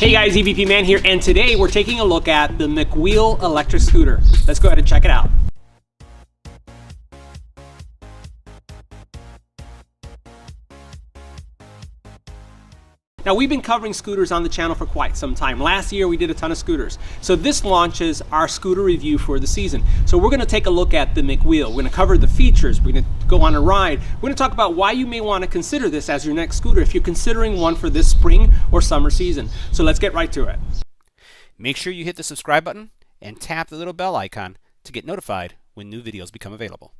Hey guys, EBPMAN here, and today we're taking a look at the Macwheel electric scooter. Let's go ahead and check it out. Now, we've been covering scooters on the channel for quite some time. Last year we did a ton of scooters. So this launches our scooter review for the season. So we're going to take a look at the Macwheel. We're going to cover the features. We're going to go on a ride. We're going to talk about why you may want to consider this as your next scooter if you're considering one for this spring or summer season. So let's get right to it. Make sure you hit the subscribe button and tap the little bell icon to get notified when new videos become available.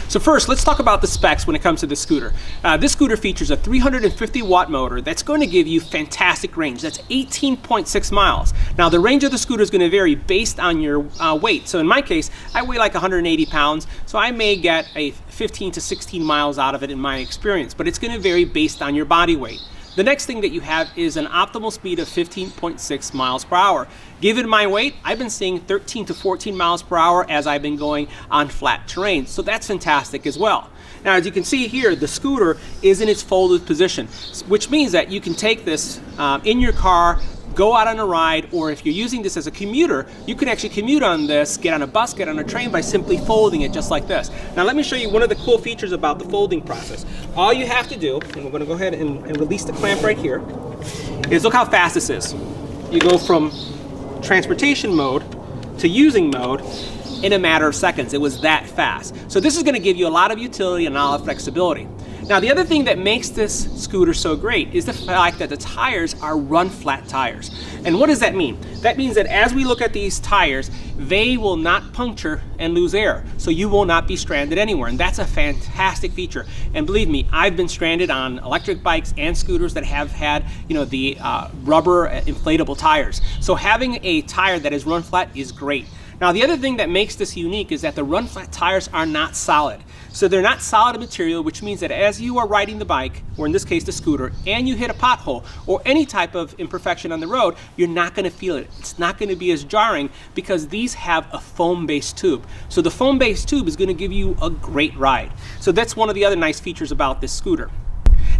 So first, let's talk about the specs when it comes to the scooter. This scooter features a 350 watt motor that's going to give you fantastic range. That's 18.6 miles. Now, the range of the scooter is going to vary based on your weight. So in my case, I weigh like 180 pounds, so I may get a 15 to 16 miles out of it in my experience, but it's going to vary based on your body weight. The next thing that you have is an optimal speed of 15.6 miles per hour. Given my weight, I've been seeing 13 to 14 miles per hour as I've been going on flat terrain, so that's fantastic as well. Now, as you can see here, the scooter is in its folded position, which means that you can take this in your car, go out on a ride, or if you're using this as a commuter, you can actually commute on this, get on a bus, get on a train by simply folding it just like this. Now let me show you one of the cool features about the folding process. All you have to do, and we're going to go ahead and release the clamp right here, is look how fast this is. You go from transportation mode to using mode in a matter of seconds. It was that fast. So this is going to give you a lot of utility and a lot of flexibility. Now, the other thing that makes this scooter so great is the fact that the tires are run flat tires. And what does that mean? That means that as we look at these tires, they will not puncture and lose air. So you will not be stranded anywhere. And that's a fantastic feature. And believe me, I've been stranded on electric bikes and scooters that have had, the rubber inflatable tires. So having a tire that is run flat is great. Now, the other thing that makes this unique is that the run flat tires are not solid. So they're not solid material, which means that as you are riding the bike, or in this case the scooter, and you hit a pothole or any type of imperfection on the road, you're not going to feel it. It's not going to be as jarring because these have a foam-based tube. So the foam-based tube is going to give you a great ride. So that's one of the other nice features about this scooter.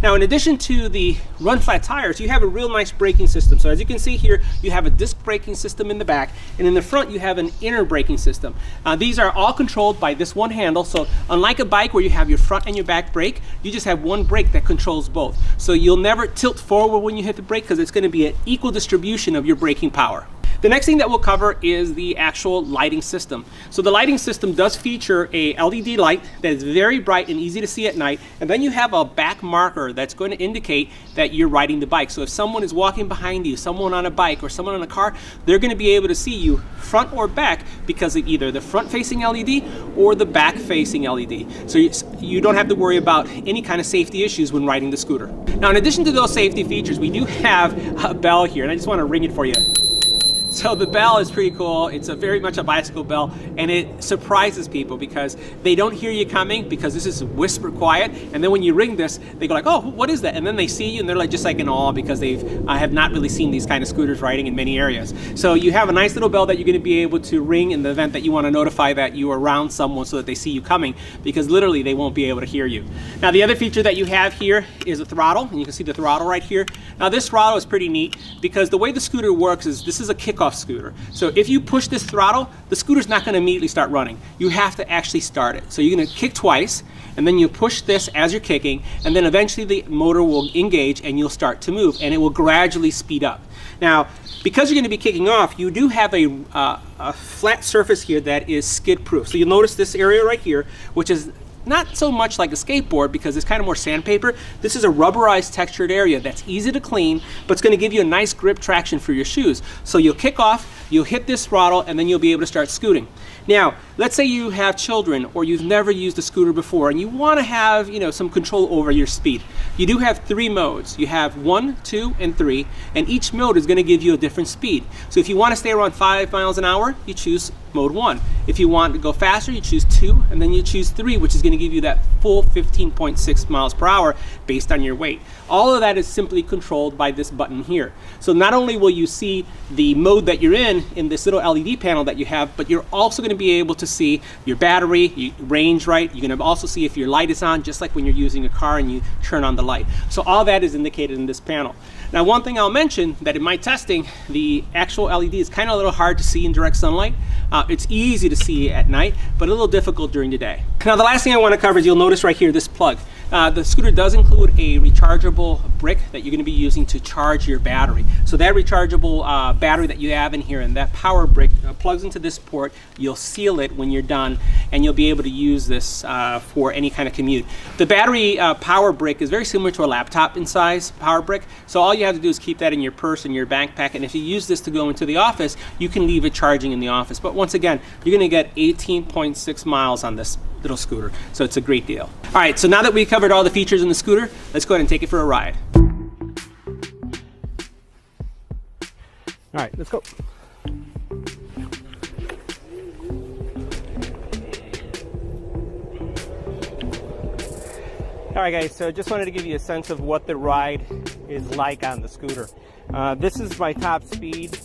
Now, in addition to the run flat tires, you have a real nice braking system. So as you can see here, you have a disc braking system in the back, and in the front you have an inner braking system. These are all controlled by this one handle. So unlike a bike where you have your front and your back brake, you just have one brake that controls both. So you'll never tilt forward when you hit the brake because it's going to be an equal distribution of your braking power. The next thing that we'll cover is the actual lighting system. So the lighting system does feature a LED light that is very bright and easy to see at night, and then you have a back marker that's going to indicate that you're riding the bike. So if someone is walking behind you, someone on a bike or someone on a car, they're going to be able to see you front or back because of either the front-facing LED or the back-facing LED. So you don't have to worry about any kind of safety issues when riding the scooter. Now, in addition to those safety features, we do have a bell here, and I just want to ring it for you. So the bell is pretty cool. It's very much a bicycle bell, and it surprises people because they don't hear you coming because this is whisper quiet. And then when you ring this, they go like, "Oh, what is that?" And then they see you, and they're like just like in awe because I have not really seen these kind of scooters riding in many areas. So you have a nice little bell that you're going to be able to ring in the event that you want to notify that you are around someone so that they see you coming, because literally they won't be able to hear you. Now, the other feature that you have here is a throttle, and you can see the throttle right here. Now, this throttle is pretty neat because the way the scooter works is this is a kickoff scooter. So if you push this throttle, the scooter's not going to immediately start running. You have to actually start it. So you're going to kick twice, and then you push this as you're kicking, and then eventually the motor will engage and you'll start to move, and it will gradually speed up. Now, because you're going to be kicking off, you do have a flat surface here that is skid proof. So you'll notice this area right here, which is not so much like a skateboard because it's kind of more sandpaper. This is a rubberized textured area that's easy to clean, but it's going to give you a nice grip traction for your shoes. So you'll kick off, you'll hit this throttle, and then you'll be able to start scooting. Now, let's say you have children or you've never used a scooter before and you want to have, some control over your speed. You do have 3 modes. You have 1, 2, and 3, and each mode is going to give you a different speed. So if you want to stay around 5 miles an hour, you choose mode 1. If you want to go faster, you choose 2, and then you choose 3, which is going to give you that full 15.6 miles per hour based on your weight. All of that is simply controlled by this button here. So not only will you see the mode that you're in this little LED panel that you have, but you're also going to be able to see your battery, range, right? You're going to also see if your light is on, just like when you're using a car and you turn on the light. So all that is indicated in this panel. Now, one thing I'll mention, that in my testing, the actual LED is kind of a little hard to see in direct sunlight. It's easy to see at night, but a little difficult during the day. Now, the last thing I want to cover is you'll notice right here, this plug. The scooter does include a rechargeable brick that you're going to be using to charge your battery. So that rechargeable battery that you have in here, and that power brick plugs into this port. You'll seal it when you're done, and you'll be able to use this for any kind of commute. The battery power brick is very similar to a laptop in size power brick. So all you have to do is keep that in your purse and your backpack, and if you use this to go into the office, you can leave it charging in the office. But once again, you're going to get 18.6 miles on this little scooter, so it's a great deal. All right, so now that we covered all the features in the scooter, let's go ahead and take it for a ride. All right, let's go. All right, guys, so just wanted to give you a sense of what the ride is like on the scooter. This is my top speed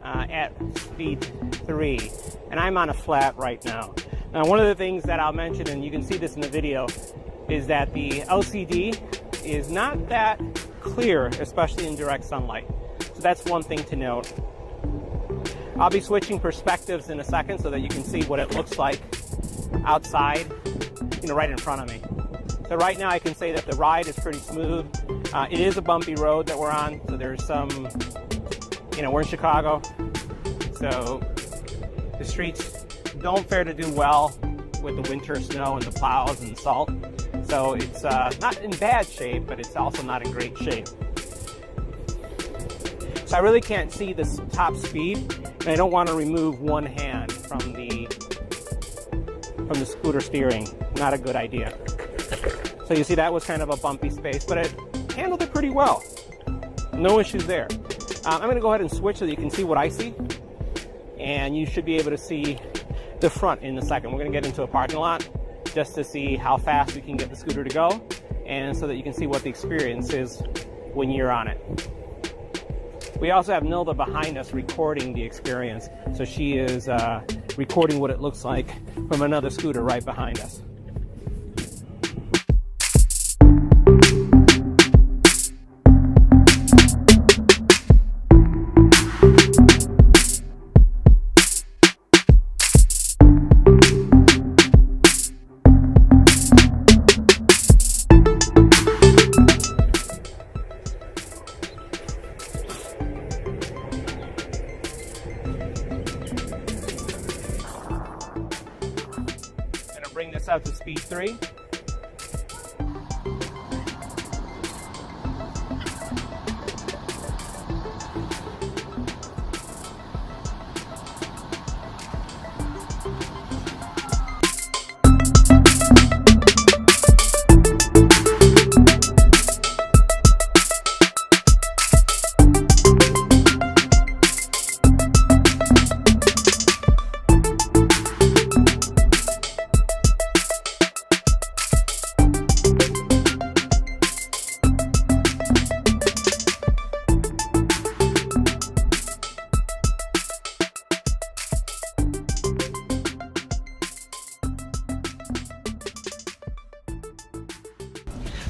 at speed 3, and I'm on a flat right now. Now, one of the things that I'll mention, and you can see this in the video, is that the LCD is not that clear, especially in direct sunlight. So that's one thing to note. I'll be switching perspectives in a second so that you can see what it looks like outside, right in front of me. So right now I can say that the ride is pretty smooth. It is a bumpy road that we're on, so there's some, we're in Chicago, so the streets don't fare to do well with the winter snow and the plows and salt. So it's not in bad shape, but it's also not in great shape. So I really can't see this top speed, and I don't want to remove one hand from the scooter steering. Not a good idea. So you see that was kind of a bumpy space, but it handled it pretty well. No issues there. I'm going to go ahead and switch so that you can see what I see, and you should be able to see the front in a second. We're going to get into a parking lot just to see how fast we can get the scooter to go, and so that you can see what the experience is when you're on it. We also have Nilda behind us recording the experience, so she is recording what it looks like from another scooter right behind us. Bring this up to speed 3.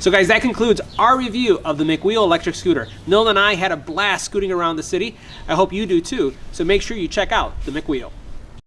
So guys, that concludes our review of the Macwheel electric scooter. Nilda and I had a blast scooting around the city. I hope you do too. So make sure you check out the Macwheel.